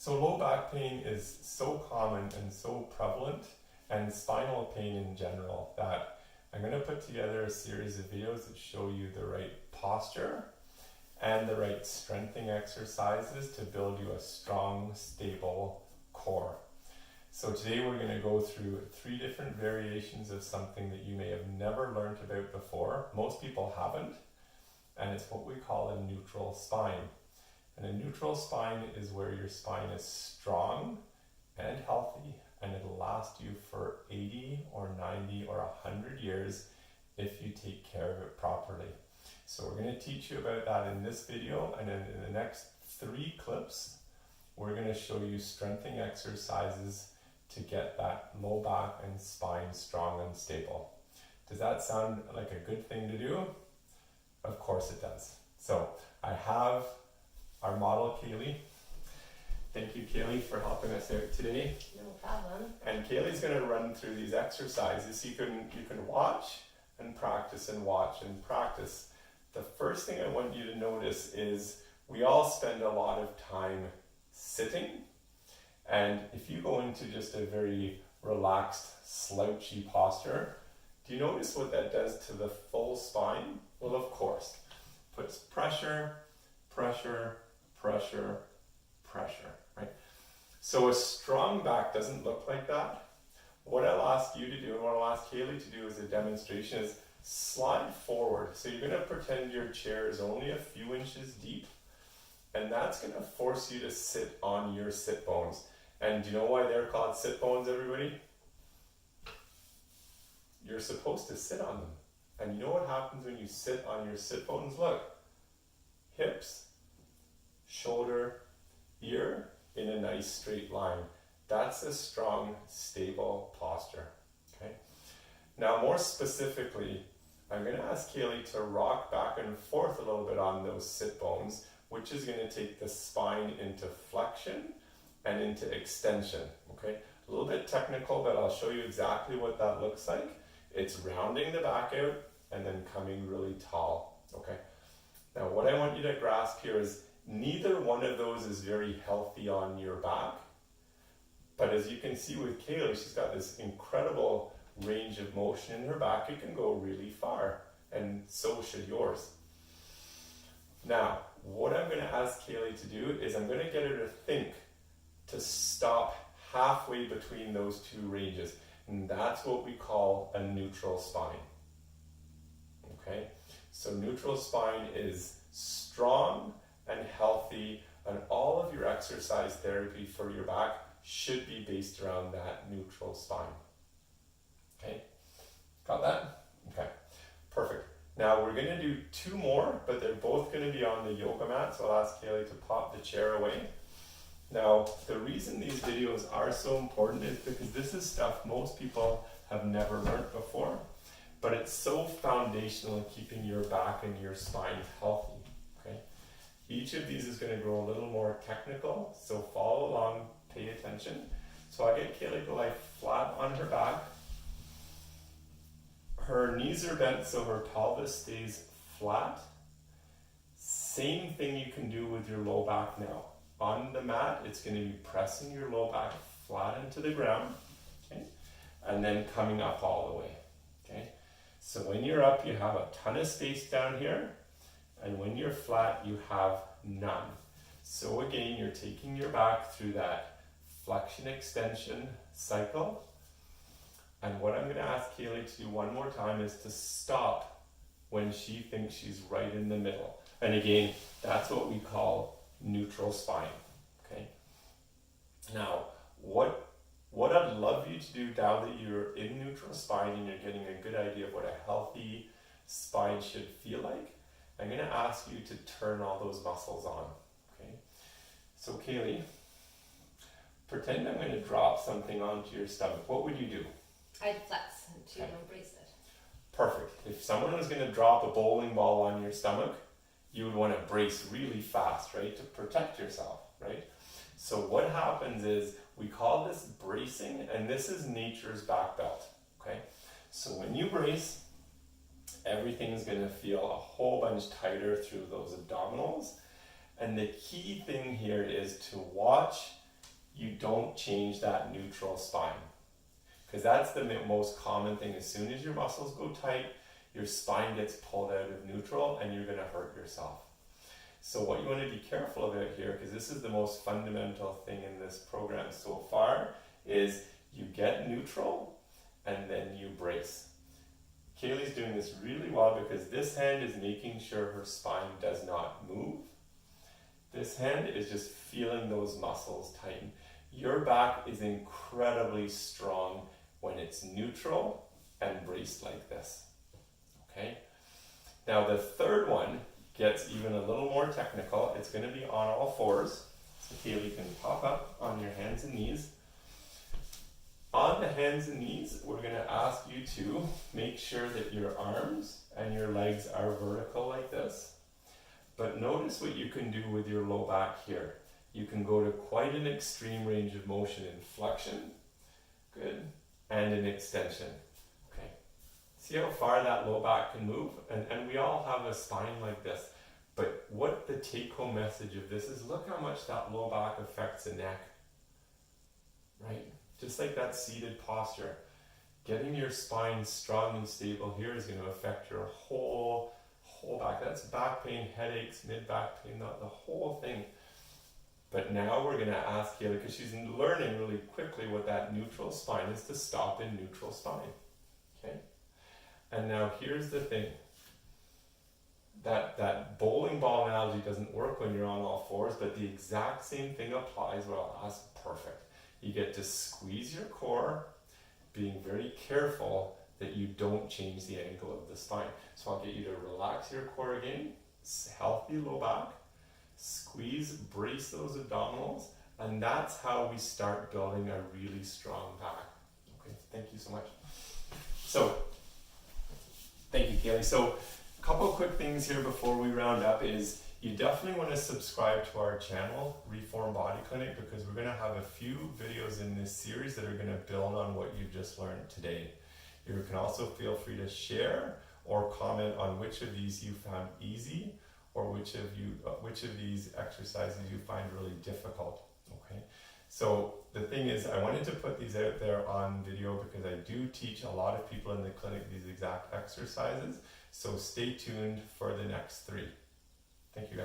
So low back pain is so common and so prevalent, and spinal pain in general, that I'm going to put together a series of videos that show you the right posture and the right strengthening exercises to build you a strong, stable core. So today we're going to go through 3 different variations of something that you may have never learned about before. Most people haven't, and it's what we call a neutral spine. And a neutral spine is where your spine is strong and healthy, and it'll last you for 80 or 90 or 100 years if you take care of it properly. So we're going to teach you about that in this video, and then in the next 3 clips we're going to show you strengthening exercises to get that low back and spine strong and stable. Does that sound like a good thing to do? Of course it does. So I have our model, Kaylee. Thank you, Kaylee, for helping us out today. No problem. And Kaylee's going to run through these exercises. You can watch and practice and watch and practice. The first thing I want you to notice is we all spend a lot of time sitting. And if you go into just a very relaxed, slouchy posture, do you notice what that does to the full spine? Well, of course. Puts pressure, pressure, pressure, pressure, right? So a strong back doesn't look like that. What I'll ask you to do, and what I'll ask Kaylee to do as a demonstration, is slide forward. So you're going to pretend your chair is only a few inches deep, and that's going to force you to sit on your sit bones. And do you know why they're called sit bones, everybody? You're supposed to sit on them. And you know what happens when you sit on your sit bones? Look, hips, shoulder, ear in a nice straight line. That's a strong, stable posture. Okay. Now, more specifically, I'm going to ask Kaylee to rock back and forth a little bit on those sit bones, which is going to take the spine into flexion and into extension. Okay. A little bit technical, but I'll show you exactly what that looks like. It's rounding the back out and then coming really tall. Okay. Now, what I want you to grasp here is neither one of those is very healthy on your back. But as you can see with Kaylee, she's got this incredible range of motion in her back. It can go really far, and so should yours. Now, what I'm going to ask Kaylee to do is I'm going to get her to think to stop halfway between those 2 ranges. And that's what we call a neutral spine. Okay? So neutral spine is strong and healthy, and all of your exercise therapy for your back should be based around that neutral spine. Okay? Got that? Okay. Perfect. Now we're going to do 2 more, but they're both going to be on the yoga mat, so I'll ask Kaylee to pop the chair away. Now, the reason these videos are so important is because this is stuff most people have never learned before, but it's so foundational in keeping your back and your spine healthy. Okay? Each of these is going to grow a little more technical, so follow along, pay attention. So I get Kaylee to lie flat on her back. Her knees are bent so her pelvis stays flat. Same thing you can do with your low back now. On the mat, it's going to be pressing your low back flat into the ground, okay? And then coming up all the way. Okay? So when you're up, you have a ton of space down here, and when you're flat, you have none. So again, you're taking your back through that flexion extension cycle. And what I'm going to ask Kaylee to do one more time is to stop when she thinks she's right in the middle. And again, that's what we call neutral spine. Okay. Now, what I'd love you to do now that you're in neutral spine and you're getting a good idea of what a healthy spine should feel like, I'm going to ask you to turn all those muscles on. Okay. So Kaylee, pretend I'm going to drop something onto your stomach. What would you do? I'd flex to embrace it. Perfect. If someone was going to drop a bowling ball on your stomach, you would want to brace really fast, right, to protect yourself, right? So what happens is we call this bracing, and this is nature's back belt, okay? So when you brace, everything's going to feel a whole bunch tighter through those abdominals. And the key thing here is to watch you don't change that neutral spine. Because that's the most common thing. As soon as your muscles go tight, your spine gets pulled out of neutral and you're going to hurt yourself. So what you want to be careful about here, because this is the most fundamental thing in this program so far, is you get neutral and then you brace. Kaylee's doing this really well because this hand is making sure her spine does not move. This hand is just feeling those muscles tighten. Your back is incredibly strong when it's neutral and braced like this. Okay? Now the third one gets even a little more technical. It's going to be on all fours. So Kaylee can pop up on your hands and knees. On the hands and knees, we're going to ask you to make sure that your arms and your legs are vertical like this. But notice what you can do with your low back here. You can go to quite an extreme range of motion in flexion, good, and in extension. Okay. See how far that low back can move? And we all have a spine like this. But what the take-home message of this is, look how much that low back affects the neck. Right? Just like that seated posture. Getting your spine strong and stable here is going to affect your whole back. That's back pain, headaches, mid-back pain, the whole thing. But now we're going to ask Kayla, because she's learning really quickly what that neutral spine is, to stop in neutral spine. Okay? And now here's the thing. That bowling ball analogy doesn't work when you're on all fours, but the exact same thing applies where I'll ask perfect. You get to squeeze your core, being very careful that you don't change the angle of the spine. So I'll get you to relax your core again, healthy low back, squeeze, brace those abdominals, and that's how we start building a really strong back. Okay, thank you so much. So, thank you, Kaylee. So, a couple quick things here before we round up is you definitely want to subscribe to our channel, Reform Body Clinic, because we're going to have a few videos in this series that are going to build on what you've just learned today. You can also feel free to share or comment on which of these you found easy, or which of these exercises you find really difficult. Okay, so the thing is, I wanted to put these out there on video because I do teach a lot of people in the clinic these exact exercises. So stay tuned for the next 3. Thank you guys.